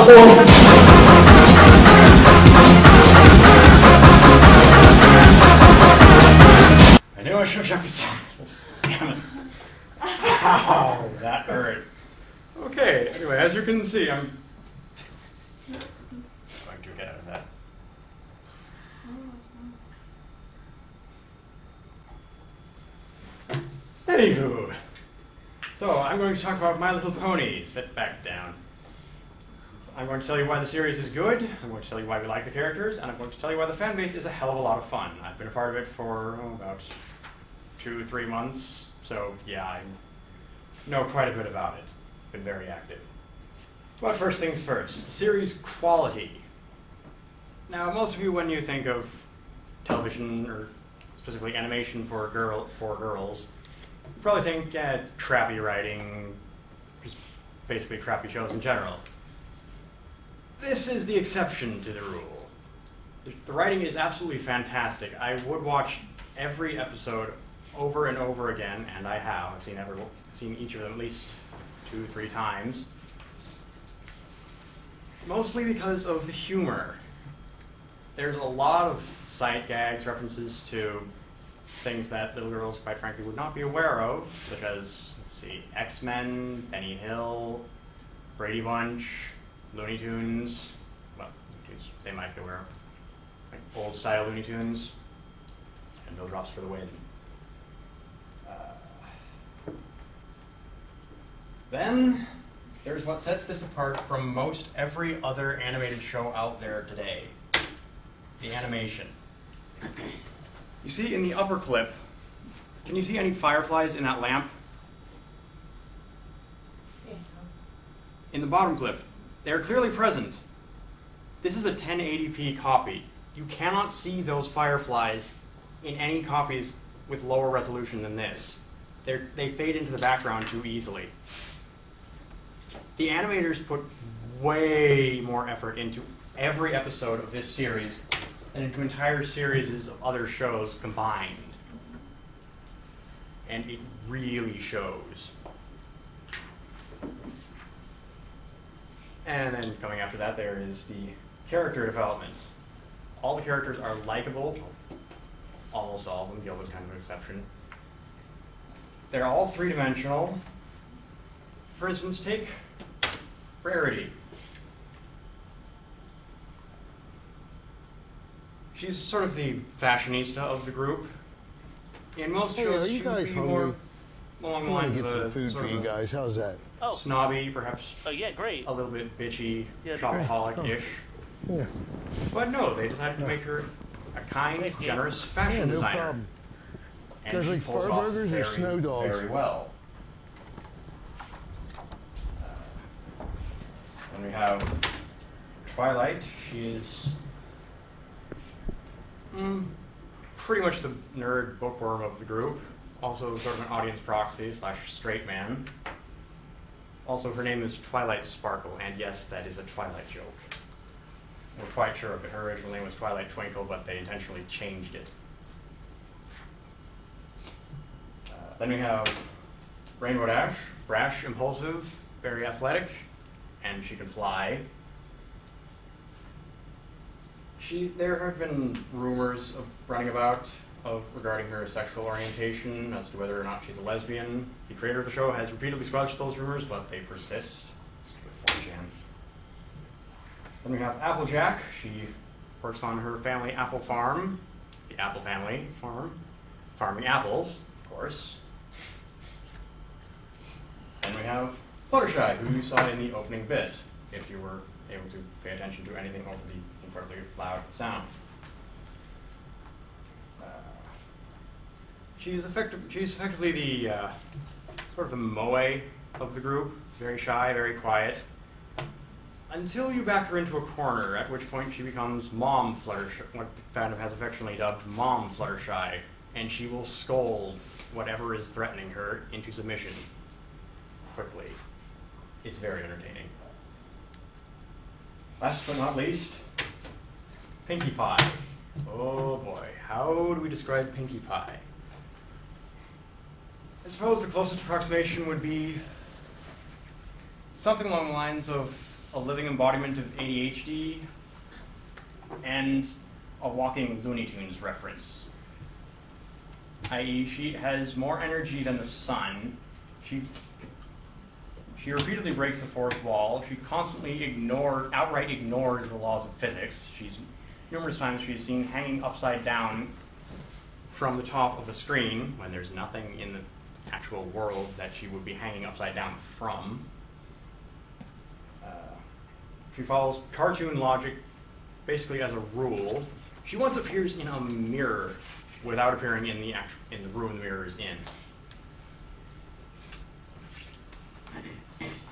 I knew I should have checked this out. Damn it. Ow, that hurt. Okay, anyway, as you can see, I'm going to get out of that. Anywho, so I'm going to talk about My Little Pony. Sit back down. I'm going to tell you why the series is good, I'm going to tell you why we like the characters, and I'm going to tell you why the fan base is a hell of a lot of fun. I've been a part of it for about 2-3 months, so yeah, I know quite a bit about it. Been very active. But first things first, the series quality. Now, most of you, when you think of television, or specifically animation for girls, you probably think crappy writing, just basically crappy shows in general. This is the exception to the rule. The writing is absolutely fantastic. I would watch every episode over and over again, and I have. I've seen each of them at least 2-3 times. Mostly because of the humor. There's a lot of sight gags, references to things that little girls, quite frankly, would not be aware of, such as, let's see, X-Men, Benny Hill, Brady Bunch, Looney Tunes. Well, they might be aware of. Like old-style Looney Tunes, and No Drops for the Win. Then, there's what sets this apart from most every other animated show out there today. The animation. You see in the upper clip, can you see any fireflies in that lamp? Yeah. In the bottom clip, they're clearly present. This is a 1080p copy. You cannot see those fireflies in any copies with lower resolution than this. They fade into the background too easily. The animators put way more effort into every episode of this series than into entire series of other shows combined. And it really shows. And then coming after that, there is the character development. All the characters are likable. Almost all of them. Gilda's kind of an exception. They're all three-dimensional. For instance, take Rarity. She's sort of the fashionista of the group. In most shows, she would be more along the lines of some food for you guys. How's that? Oh. Snobby, perhaps. Oh yeah, great. A little bit bitchy, Yeah, shopaholic-ish. Oh. Yeah. But no, they decided to make her a kind, generous fashion no designer. Problem. And Guys she like pulls fur it off burgers or snow dogs? very well. Then we have Twilight. She is pretty much the nerd bookworm of the group. Also sort of an audience proxy / straight man. Also, her name is Twilight Sparkle, and yes, that is a Twilight joke. We're quite sure of it. Her original name was Twilight Twinkle, but they intentionally changed it. Then we have Rainbow Dash, brash, impulsive, very athletic, and she can fly. There have been rumors running about regarding her sexual orientation as to whether or not she's a lesbian. The creator of the show has repeatedly squelched those rumors, but they persist. Then we have Applejack. She works on her family apple farm, the Apple family farm, farming apples, of course. And we have Fluttershy, who you saw in the opening bit, if you were able to pay attention to anything over the incredibly loud sound. She's effectively the sort of the moe of the group. Very shy, very quiet. Until you back her into a corner, at which point she becomes Mom Fluttershy, what the fandom has affectionately dubbed Mom Fluttershy, and she will scold whatever is threatening her into submission quickly. It's very entertaining. Last but not least, Pinkie Pie. Oh boy, how do we describe Pinkie Pie? I suppose the closest approximation would be something along the lines of a living embodiment of ADHD and a walking Looney Tunes reference. I.e., she has more energy than the sun. She repeatedly breaks the fourth wall. She constantly outright ignores the laws of physics. Numerous times she's seen hanging upside down from the top of the screen when there's nothing in the actual world that she would be hanging upside down from. She follows cartoon logic basically as a rule. She once appears in a mirror without appearing in the room the mirror is in.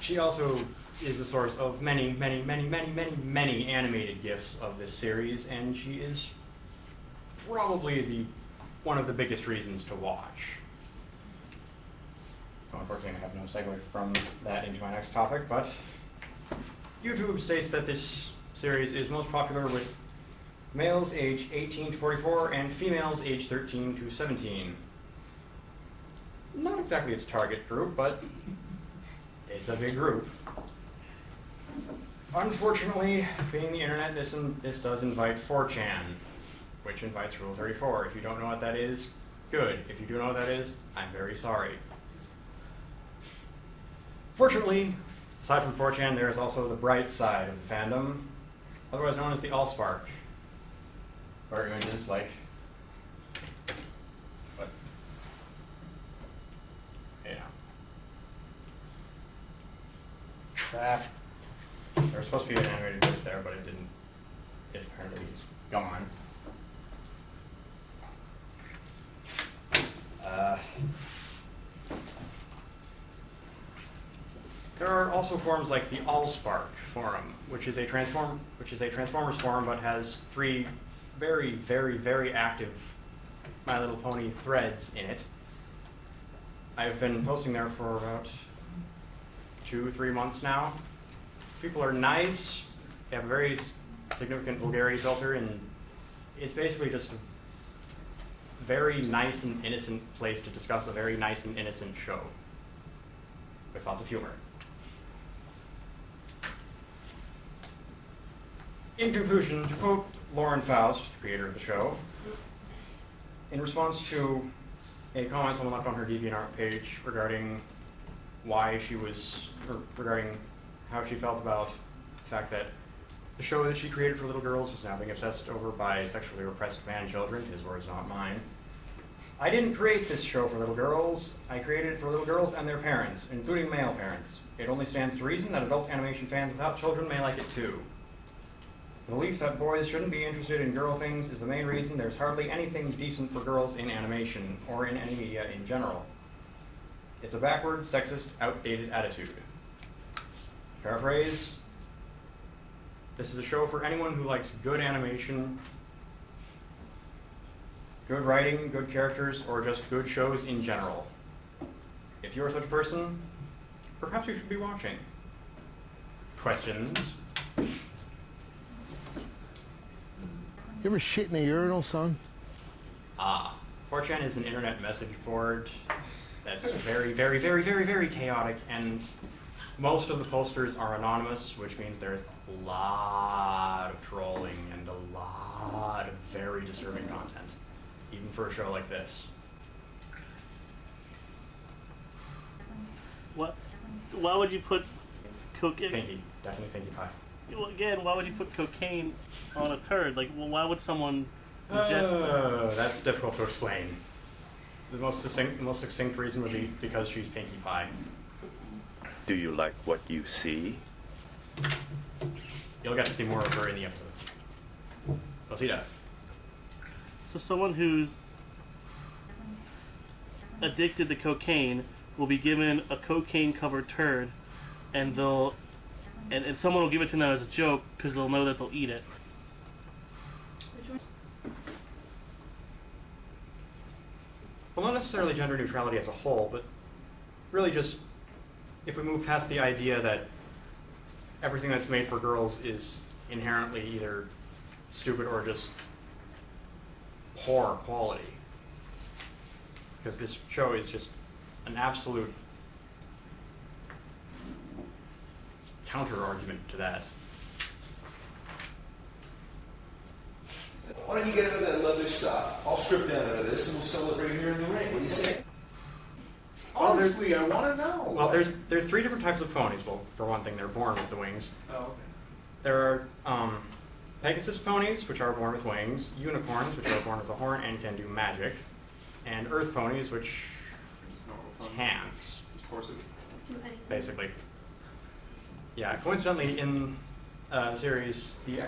She also is the source of many, many, many, many, many, many animated GIFs of this series, and she is probably one of the biggest reasons to watch. Well, unfortunately, I have no segue from that into my next topic, but YouTube states that this series is most popular with males age 18 to 44 and females age 13 to 17. Not exactly its target group, but it's a big group. Unfortunately, being the internet, this does invite 4chan, which invites Rule 34. If you don't know what that is, good. If you do know what that is, I'm very sorry. Fortunately, aside from 4chan, there is also the bright side of the fandom, otherwise known as the Allspark, where images like what? Yeah. That. There was supposed to be an animated GIF there, but it didn't. It apparently is gone. There are also forums like the Allspark forum, which is a Transformers forum, but has 3 very, very, very active My Little Pony threads in it. I've been posting there for about 2-3 months now. People are nice. They have a very significant vulgarity filter, and it's basically just a very nice and innocent place to discuss a very nice and innocent show with lots of humor. In conclusion, to quote Lauren Faust, the creator of the show, in response to a comment someone left on her DeviantArt page regarding regarding how she felt about the fact that the show that she created for little girls was now being obsessed over by sexually repressed man children, his words, not mine. I didn't create this show for little girls. I created it for little girls and their parents, including male parents. It only stands to reason that adult animation fans without children may like it too. The belief that boys shouldn't be interested in girl things is the main reason there's hardly anything decent for girls in animation, or in any media in general. It's a backward, sexist, outdated attitude. Paraphrase, this is a show for anyone who likes good animation, good writing, good characters, or just good shows in general. If you're such a person, perhaps you should be watching. Questions? You ever shit in a urinal, son? 4chan is an internet message board that's very, very, very, very, very chaotic, and most of the posters are anonymous, which means there's a lot of trolling and a lot of very disturbing content, even for a show like this. What? Why would you put cocaine? Pinky, definitely Pinkie Pie. Well, again, why would you put cocaine on a turd? Like, well, why would someone ingest? That's difficult to explain. The most succinct reason would be because she's Pinkie Pie. Do you like what you see? You'll get to see more of her in the episode. You'll see that. So someone who's addicted to cocaine will be given a cocaine-covered turd, and they'll and someone will give it to them as a joke because they'll know that they'll eat it. Well, not necessarily gender neutrality as a whole, but really just if we move past the idea that everything that's made for girls is inherently either stupid or just poor quality. Because this show is just an absolute counter argument to that. Why don't you get out of that leather stuff? I'll strip down out of this and we'll celebrate here in the ring. What do you say? Honestly, I want to know. Well, there's 3 different types of ponies. Well, for one thing, they're born with the wings. Oh, okay. There are Pegasus ponies, which are born with wings, unicorns, which are born with a horn and can do magic, and earth ponies, which Just normal fun. can't, Just horses. basically. Yeah, coincidentally, in the series, the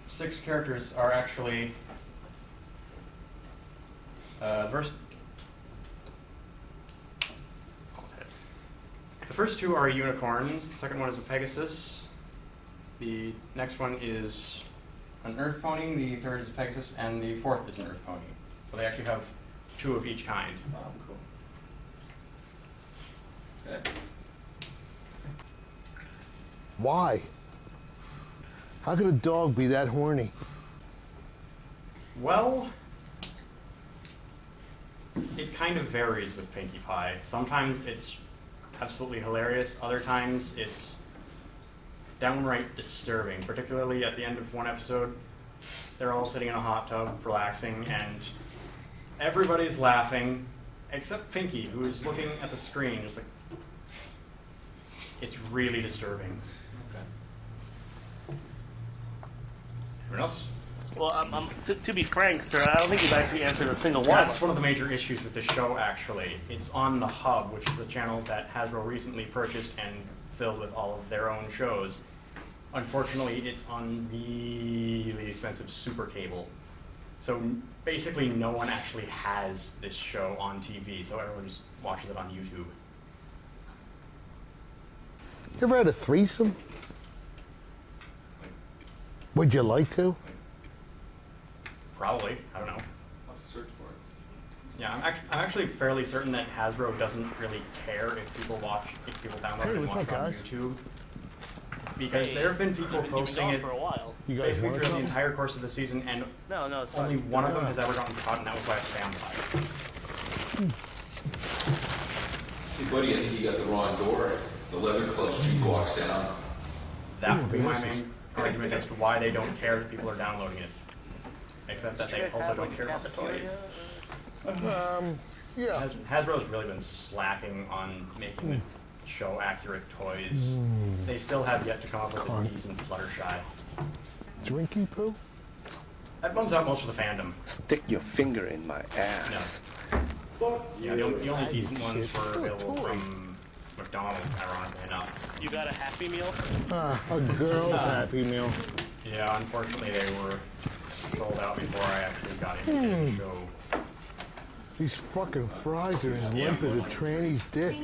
6 characters are actually the first 2 are unicorns. The second one is a Pegasus. The next one is an Earth pony. The third is a Pegasus, and the fourth is an Earth pony. So they actually have 2 of each kind. Oh, cool. Yeah. Why? How could a dog be that horny? Well, it kind of varies with Pinkie Pie. Sometimes it's absolutely hilarious. Other times it's downright disturbing, particularly at the end of one episode. They're all sitting in a hot tub, relaxing, and everybody's laughing, except Pinkie, who is looking at the screen, just like, it's really disturbing. Everyone else? Well, to be frank, sir, I don't think you've actually answered a single one. That's one of the major issues with the show, actually. It's on the Hub, which is a channel that Hasbro recently purchased and filled with all of their own shows. Unfortunately, it's on really expensive super cable. So basically no one actually has this show on TV, so everyone just watches it on YouTube. You ever had a threesome? Would you like to? Probably. I don't know. I'll have to search for it. Yeah, I'm actually fairly certain that Hasbro doesn't really care if people download Hey, it and what's watch up, it on guys? YouTube. Because there have been people You've been posting gone it for a while. You guys basically want through the something? entire course of the season, and No, it's only fine. one of them has ever gotten caught, and that was by a spam file. Hey, buddy, I think you got the wrong door. The leather club's 2 blocks down. That would be my main argument as to why they don't care that people are downloading it. Except that they also don't care about the toys. Yeah. Hasbro's really been slacking on making the show accurate toys. They still have yet to come up with a decent Fluttershy. Drinky poo? That bums out most of the fandom. Stick your finger in my ass. Yeah, the only decent ones were available from McDonald's, ironically enough. You got a Happy Meal? A girl's Happy Meal. Yeah, unfortunately they were sold out before I actually got into the show. These fucking fries are as limp as a tranny's dick.